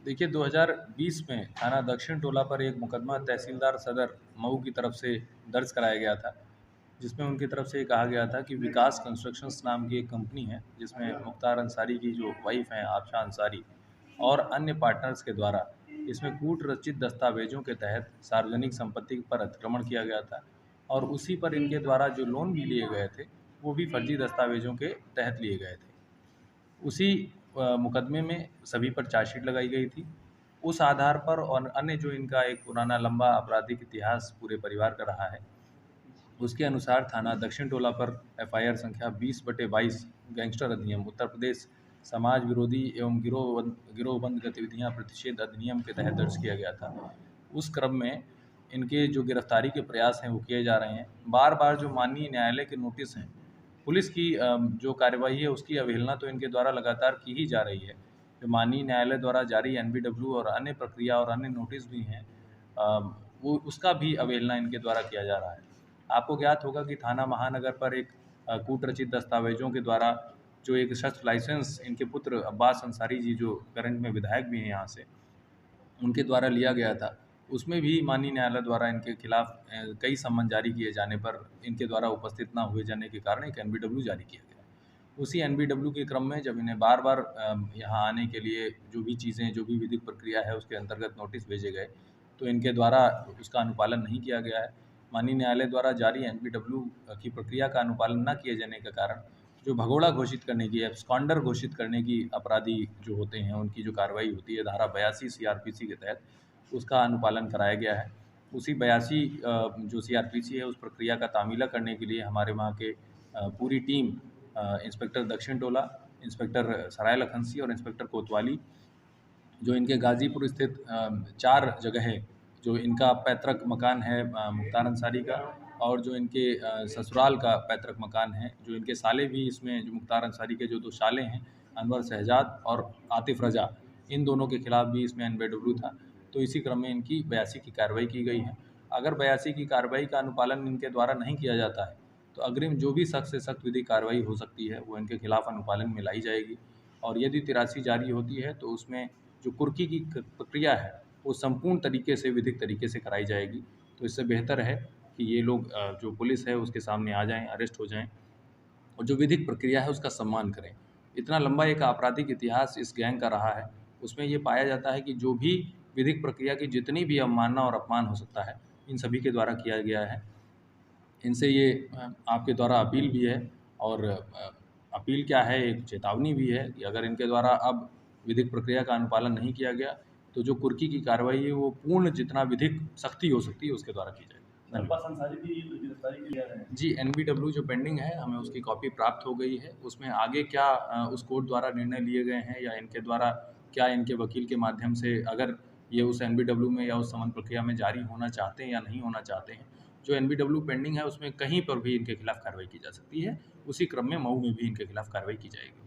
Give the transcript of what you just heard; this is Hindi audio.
देखिए 2020 में थाना दक्षिण टोला पर एक मुकदमा तहसीलदार सदर मऊ की तरफ से दर्ज कराया गया था, जिसमें उनकी तरफ से कहा गया था कि विकास कंस्ट्रक्शंस नाम की एक कंपनी है, जिसमें मुख्तार अंसारी की जो वाइफ हैं आबशा अंसारी और अन्य पार्टनर्स के द्वारा इसमें कूट रचित दस्तावेजों के तहत सार्वजनिक संपत्ति पर अतिक्रमण किया गया था और उसी पर इनके द्वारा जो लोन भी लिए गए थे वो भी फर्जी दस्तावेजों के तहत लिए गए थे। उसी मुकदमे में सभी पर चार्जशीट लगाई गई थी। उस आधार पर और अन्य जो इनका एक पुराना लंबा आपराधिक इतिहास पूरे परिवार का रहा है, उसके अनुसार थाना दक्षिण टोला पर एफआईआर संख्या 20/22 गैंगस्टर अधिनियम उत्तर प्रदेश समाज विरोधी एवं गिरोहबंद गतिविधियां प्रतिषेध अधिनियम के तहत दर्ज किया गया था। उस क्रम में इनके जो गिरफ्तारी के प्रयास हैं वो किए जा रहे हैं। बार बार जो माननीय न्यायालय के नोटिस हैं, पुलिस की जो कार्यवाही है उसकी अवहेलना तो इनके द्वारा लगातार की ही जा रही है। जो माननीय न्यायालय द्वारा जारी एनबीडब्ल्यू और अन्य प्रक्रिया और अन्य नोटिस भी हैं, वो उसका भी अवहेलना इनके द्वारा किया जा रहा है। आपको ज्ञात होगा कि थाना महानगर पर एक कूटरचित दस्तावेजों के द्वारा जो एक शस्त्र लाइसेंस इनके पुत्र अब्बास अंसारी जी जो करंट में विधायक भी हैं यहाँ से, उनके द्वारा लिया गया था, उसमें भी माननीय न्यायालय द्वारा इनके खिलाफ कई सम्मन जारी किए जाने पर इनके द्वारा उपस्थित ना हुए जाने के कारण एक एनबीडब्ल्यू जारी किया गया। उसी एनबीडब्ल्यू के क्रम में जब इन्हें बार बार यहाँ आने के लिए जो भी चीज़ें, जो भी विधिक प्रक्रिया है उसके अंतर्गत नोटिस भेजे गए, तो इनके द्वारा उसका अनुपालन नहीं किया गया है। माननीय न्यायालय द्वारा जारी एनबीडब्ल्यू की प्रक्रिया का अनुपालन न किए जाने के कारण जो भगोड़ा घोषित करने की, एब्सकॉन्डर घोषित करने की अपराधी जो होते हैं उनकी जो कार्रवाई होती है धारा 82 सीआरपीसी के तहत, उसका अनुपालन कराया गया है। उसी 82 जो सीआरपीसी है उस प्रक्रिया का तामीला करने के लिए हमारे वहाँ के पूरी टीम, इंस्पेक्टर दक्षिण टोला, इंस्पेक्टर सराय लखनसी और इंस्पेक्टर कोतवाली, जो इनके गाज़ीपुर स्थित 4 जगह है, जो इनका पैतृक मकान है मुख्तार अंसारी का, और जो इनके ससुराल का पैतृक मकान है, जो इनके साले भी इसमें, जो मुख्तार अंसारी के जो 2 साले हैं अनवर शहजाद और आतिफ रजा, इन दोनों के खिलाफ भी इसमें एनबीडब्ल्यू था। तो इसी क्रम में इनकी 82 की कार्रवाई की गई है। अगर 82 की कार्रवाई का अनुपालन इनके द्वारा नहीं किया जाता है तो अग्रिम जो भी सख्त से सख्त विधिक कार्रवाई हो सकती है वो इनके खिलाफ अनुपालन में लाई जाएगी। और यदि 83 जारी होती है तो उसमें जो कुर्की की प्रक्रिया है वो संपूर्ण तरीके से विधिक तरीके से कराई जाएगी। तो इससे बेहतर है कि ये लोग जो पुलिस है उसके सामने आ जाएं, अरेस्ट हो जाएं और जो विधिक प्रक्रिया है उसका सम्मान करें। इतना लंबा एक आपराधिक इतिहास इस गैंग का रहा है, उसमें ये पाया जाता है कि जो भी विधिक प्रक्रिया की जितनी भी अवमानना और अपमान हो सकता है, इन सभी के द्वारा किया गया है। इनसे ये आपके द्वारा अपील भी है, और अपील क्या है, एक चेतावनी भी है कि अगर इनके द्वारा अब विधिक प्रक्रिया का अनुपालन नहीं किया गया तो जो कुर्की की कार्रवाई है वो पूर्ण जितना विधिक सख्ती हो सकती है उसके द्वारा की जाएगी। अब्बास अंसारी भी गिरफ्तारी के लिए आ रहे हैं। जी, एनबीडब्ल्यू जो पेंडिंग है, हमें उसकी कॉपी प्राप्त हो गई है। उसमें आगे क्या उस कोर्ट द्वारा निर्णय लिए गए हैं या इनके द्वारा क्या इनके वकील के माध्यम से अगर ये उस एनबीडब्ल्यू में या उस समन प्रक्रिया में जारी होना चाहते हैं या नहीं होना चाहते हैं, जो एनबीडब्ल्यू पेंडिंग है उसमें कहीं पर भी इनके खिलाफ कार्रवाई की जा सकती है। उसी क्रम में मऊ में भी इनके खिलाफ कार्रवाई की जाएगी।